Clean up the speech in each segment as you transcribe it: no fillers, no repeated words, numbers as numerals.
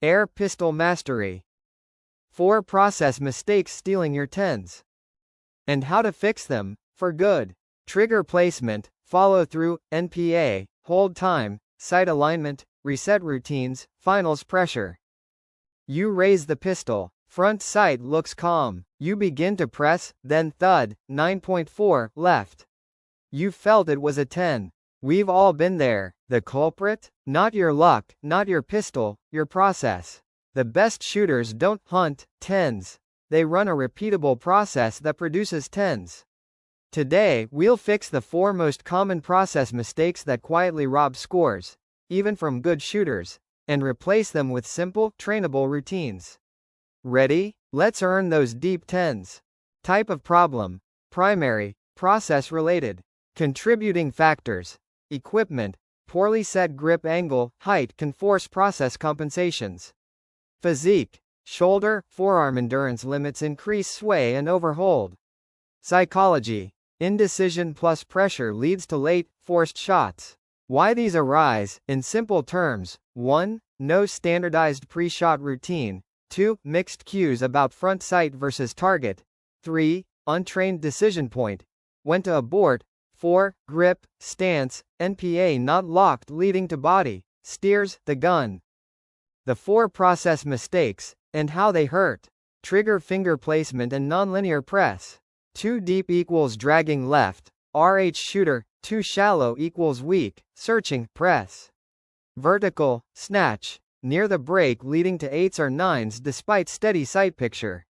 Air pistol mastery. 4 process mistakes stealing your tens. And how to fix them, for good. Trigger placement, follow through, NPA, hold time, sight alignment, reset routines, finals pressure. You raise the pistol. Front sight looks calm. You begin to press, then thud, 9.4, left. You felt it was a 10. We've all been there. The culprit? Not your luck, not your pistol, your process. The best shooters don't hunt 10s. They run a repeatable process that produces 10s. Today, we'll fix the 4 most common process mistakes that quietly rob scores, even from good shooters, and replace them with simple, trainable routines. Ready? Let's earn those deep 10s. Type of problem: primary, process related. Contributing factors: equipment, poorly set grip angle, height can force process compensations. Physique, shoulder, forearm endurance limits increase sway and overhold. Psychology, indecision plus pressure leads to late, forced shots. Why these arise: in simple terms, 1. No standardized pre-shot routine. 2. Mixed cues about front sight versus target. 3. Untrained decision point. When to abort. 4. Grip, stance, NPA not locked leading to body, steers, the gun. The 4 process mistakes, and how they hurt. Trigger finger placement and nonlinear press. Too deep equals dragging left, RH shooter, too shallow equals weak, searching, press. Vertical, snatch, near the break leading to 8s or 9s despite steady sight picture.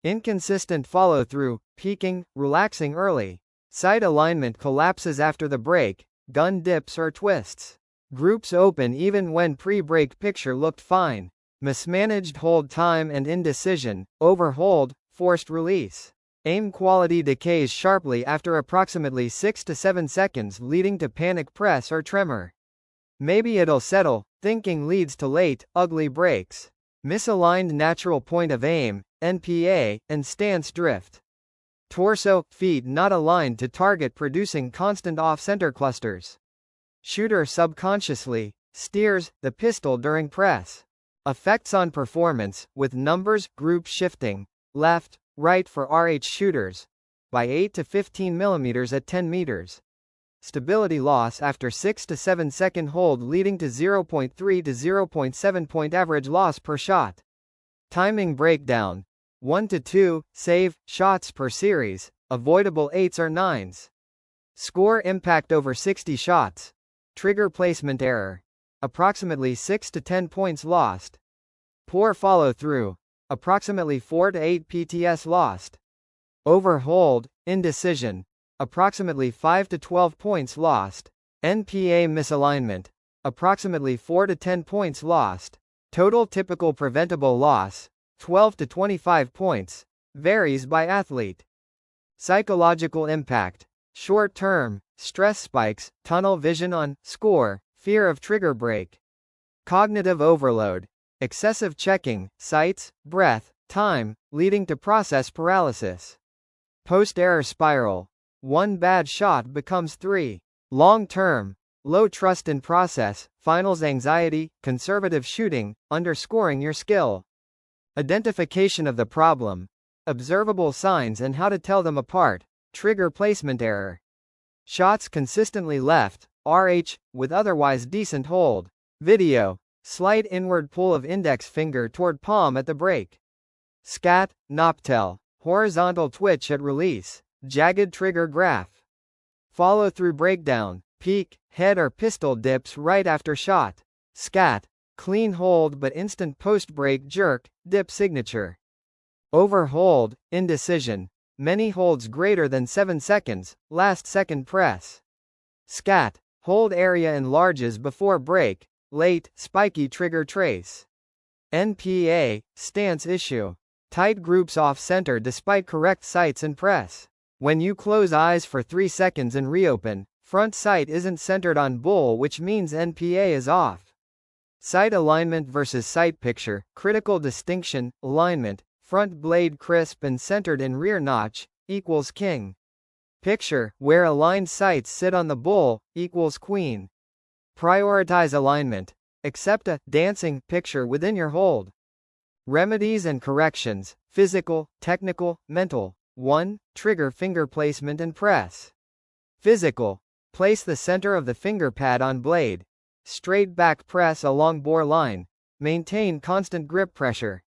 Inconsistent follow-through, peaking, relaxing early. Sight alignment collapses after the break, gun dips or twists. Groups open even when pre-break picture looked fine. Mismanaged hold time and indecision, overhold, forced release. Aim quality decays sharply after approximately 6 to 7 seconds leading to panic press or tremor. Maybe it'll settle, thinking leads to late, ugly breaks. Misaligned natural point of aim, NPA, and stance drift. Torso, feet not aligned to target producing constant off-center clusters. Shooter subconsciously steers the pistol during press. Effects on performance, with numbers, group shifting, left, right for RH shooters, by 8 to 15 mm at 10 meters. Stability loss after 6 to 7 second hold leading to 0.3 to 0.7 point average loss per shot. Timing breakdown: 1 to 2, save, shots per series, avoidable 8s or 9s. Score impact over 60 shots. Trigger placement error. Approximately 6 to 10 points lost. Poor follow-through. Approximately 4 to 8 PTS lost. Over-hold, indecision. Approximately 5 to 12 points lost. NPA misalignment. Approximately 4 to 10 points lost. Total typical preventable loss, 12 to 25 points, varies by athlete. Psychological impact: short-term, stress spikes, tunnel vision on score, fear of trigger break. Cognitive overload: excessive checking, sights, breath, time, leading to process paralysis. Post-error spiral: one bad shot becomes 3. Long-term: low trust in process, finals anxiety, conservative shooting, underscoring your skill. Identification of the problem: observable signs and how to tell them apart. Trigger placement error. Shots consistently left, RH, with otherwise decent hold. Video: slight inward pull of index finger toward palm at the break. SCATT, Noptel: horizontal twitch at release, jagged trigger graph. Follow-through breakdown: peak, head or pistol dips right after shot. SCATT: clean hold but instant post-break jerk, dip signature. Over-hold, indecision: many holds greater than 7 seconds, last second press. SCATT: hold area enlarges before break, late, spiky trigger trace. NPA, stance issue: tight groups off-center despite correct sights and press. When you close eyes for 3 seconds and reopen, front sight isn't centered on bull, which means NPA is off. Sight alignment versus sight picture, critical distinction, alignment, front blade crisp and centered in rear notch, equals king. Picture, where aligned sights sit on the bull, equals queen. Prioritize alignment. accept a dancing picture within your hold. Remedies and corrections: physical, technical, mental. 1. Trigger finger placement and press. Physical. Place the center of the finger pad on blade. Straight back press along bore line. Maintain constant grip pressure.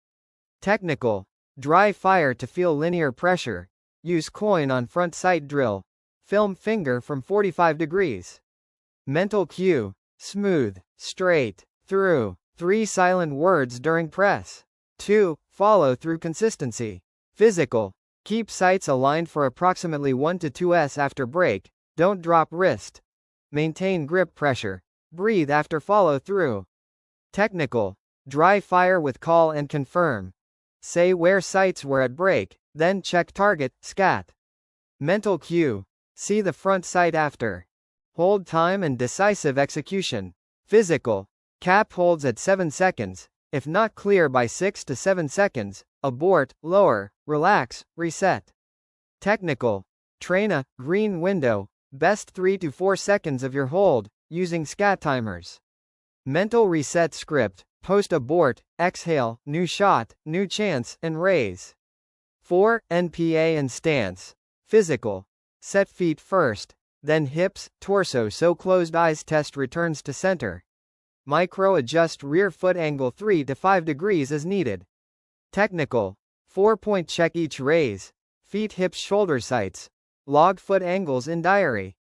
Technical. Dry fire to feel linear pressure. Use coin on front sight drill. Film finger from 45 degrees. Mental cue: smooth, straight, through. 3 silent words during press. 2. Follow through consistency. Physical. Keep sights aligned for approximately 1 to 2s after break. Don't drop wrist. Maintain grip pressure. Breathe after follow through. Technical. Dry fire with call and confirm. Say where sights were at break, then check target, SCATT. Mental cue: see the front sight after. Hold time and decisive execution. Physical. Cap holds at 7 seconds. If not clear by 6 to 7 seconds, abort, lower, relax, reset. Technical. Train a green window, best 3 to 4 seconds of your hold, using SCATT timers. Mental reset script: post abort, exhale, new shot, new chance, and raise. 4. NPA and stance. Physical. Set feet first, then hips, torso so closed eyes. Test returns to center. Micro adjust rear foot angle 3 to 5 degrees as needed. Technical. 4-point check each raise. Feet, hips, shoulder sights. Log foot angles in diary.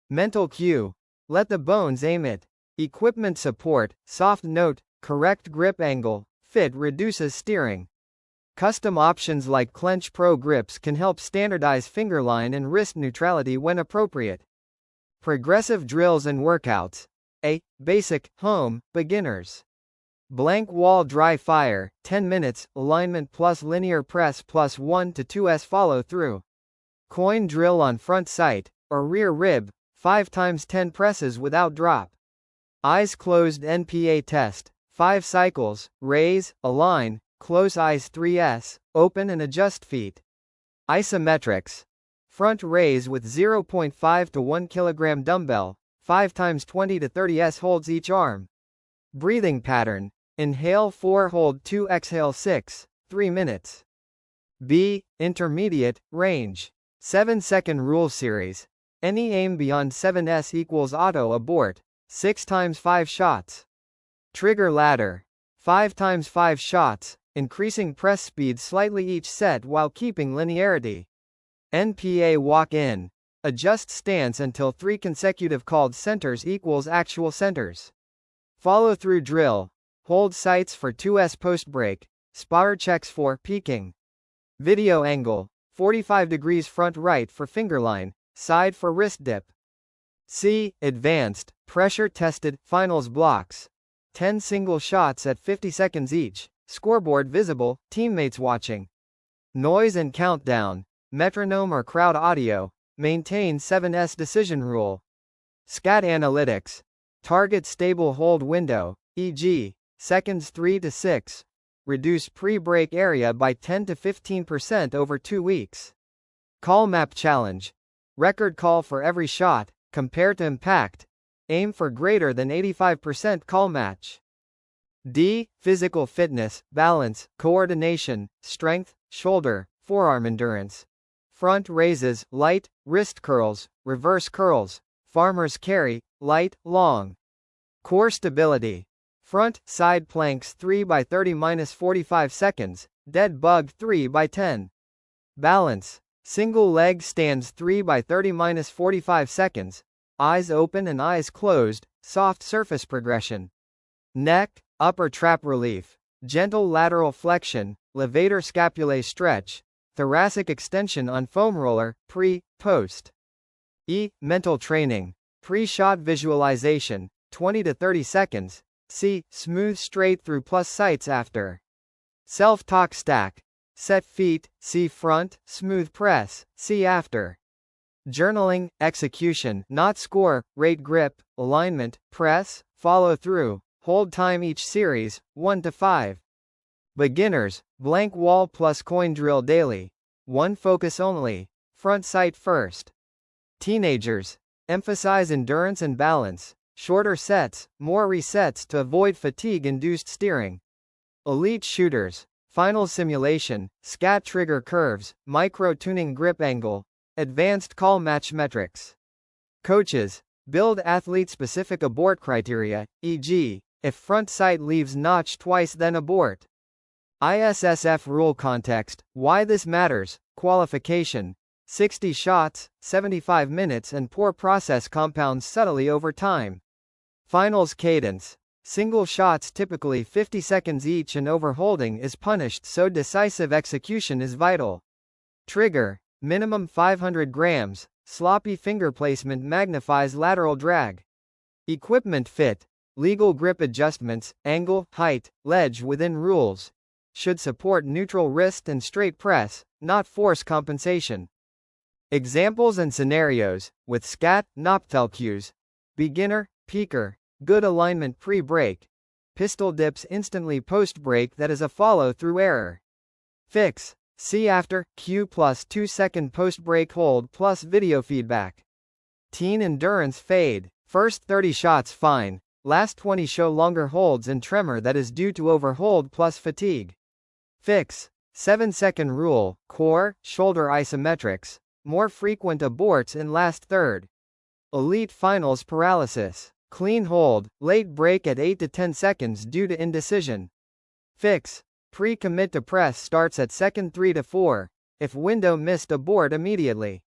Mental cue: let the bones aim it. Equipment support: soft note, correct grip angle, fit reduces steering. Custom options like Clench Pro grips can help standardize fingerline and wrist neutrality when appropriate. Progressive drills and workouts. A. Basic, home, beginners. Blank wall dry fire, 10 minutes, alignment plus linear press plus 1 to 2s follow through. Coin drill on front sight, or rear rib, 5 times 10 presses without drop. Eyes closed NPA test, 5 cycles, raise, align, close eyes 3s, open and adjust feet. Isometrics. Front raise with 0.5 to 1 kg dumbbell, 5 times 20 to 30s holds each arm. Breathing pattern: inhale 4, hold 2, exhale 6, 3 minutes. B. Intermediate, range. 7-second rule series. Any aim beyond 7s equals auto abort, 6 times 5 shots. Trigger ladder. 5 times 5 shots, increasing press speed slightly each set while keeping linearity. NPA walk-in. Adjust stance until 3 consecutive called centers equals actual centers. Follow-through drill. Hold sights for 2s post-break. Spar checks for peaking. Video angle. 45 degrees front right for fingerline, side for wrist dip. C. Advanced, pressure-tested, finals blocks. 10 single shots at 50 seconds each. Scoreboard visible, teammates watching. Noise and countdown. Metronome or crowd audio. Maintain 7s decision rule. SCATT analytics. Target stable hold window, e.g., seconds 3 to 6. Reduce pre-break area by 10 to 15% over 2 weeks. Call map challenge. Record call for every shot, compare to impact. Aim for greater than 85% call match. D. Physical fitness, balance, coordination, strength, shoulder, forearm endurance. Front raises, light, wrist curls, reverse curls, farmer's carry, light, long. Core stability. Front, side planks 3 by 30-45 seconds, dead bug 3 by 10. Balance. Single leg stands 3 by 30-45 seconds, eyes open and eyes closed, soft surface progression. Neck, upper trap relief, gentle lateral flexion, levator scapulae stretch, thoracic extension on foam roller, pre, post. E. Mental training. Pre-shot visualization, 20 to 30 seconds. C. Smooth straight through plus sights after. Self-talk stack. Set feet, C front, smooth press, C after. Journaling, execution, not score, rate grip, alignment, press, follow through, hold time each series, 1 to 5. Beginners, blank wall plus coin drill daily. 1 focus only, front sight first. Teenagers, emphasize endurance and balance, shorter sets, more resets to avoid fatigue-induced steering. Elite shooters, final simulation, SCATT trigger curves, micro-tuning grip angle, advanced call match metrics. Coaches, build athlete-specific abort criteria, e.g., if front sight leaves notch twice then abort. ISSF rule context, why this matters, qualification, 60 shots, 75 minutes and poor process compounds subtly over time. Finals cadence, single shots typically 50 seconds each and overholding is punished so decisive execution is vital. Trigger, minimum 500 grams, sloppy finger placement magnifies lateral drag. Equipment fit, legal grip adjustments, angle, height, ledge within rules. Should support neutral wrist and straight press, not force compensation. Examples and scenarios, with SCATT, Noptel cues. Beginner, peaker, good alignment pre-break. Pistol dips instantly post-break that is a follow-through error. Fix, see after, cue plus 2-second post-break hold plus video feedback. Teen endurance fade, first 30 shots fine, last 20 show longer holds and tremor that is due to overhold plus fatigue. Fix, 7-second rule, core, shoulder isometrics, more frequent aborts in last third. Elite finals paralysis, clean hold, late break at 8 to 10 seconds due to indecision. Fix, pre-commit to press starts at second 3 to 4, if window missed abort immediately.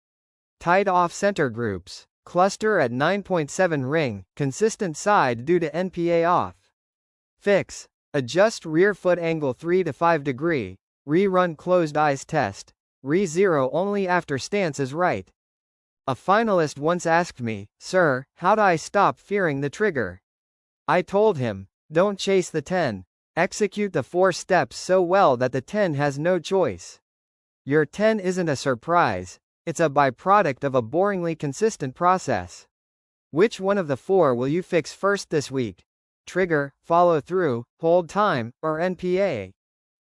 Tight off-center groups, cluster at 9.7 ring, consistent side due to NPA off. Fix, adjust rear foot angle 3 to 5 degree, rerun closed eyes test, re-0 only after stance is right. A finalist once asked me, "Sir, how do I stop fearing the trigger?" I told him, don't chase the 10. Execute the 4 steps so well that the 10 has no choice. Your 10 isn't a surprise, it's a byproduct of a boringly consistent process. Which one of the 4 will you fix first this week? Trigger, follow through, hold time, or NPA?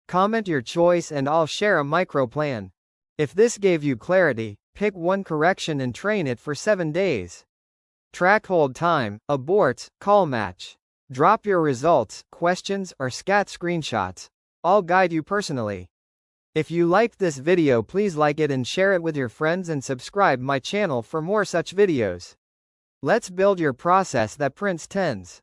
Comment your choice and I'll share a micro plan. If this gave you clarity, pick one correction and train it for 7 days. Track hold time, aborts, call match. Drop your results, questions, or SCATT screenshots. I'll guide you personally. If you liked this video, please like it and share it with your friends and subscribe my channel for more such videos. Let's build your process that prints 10s.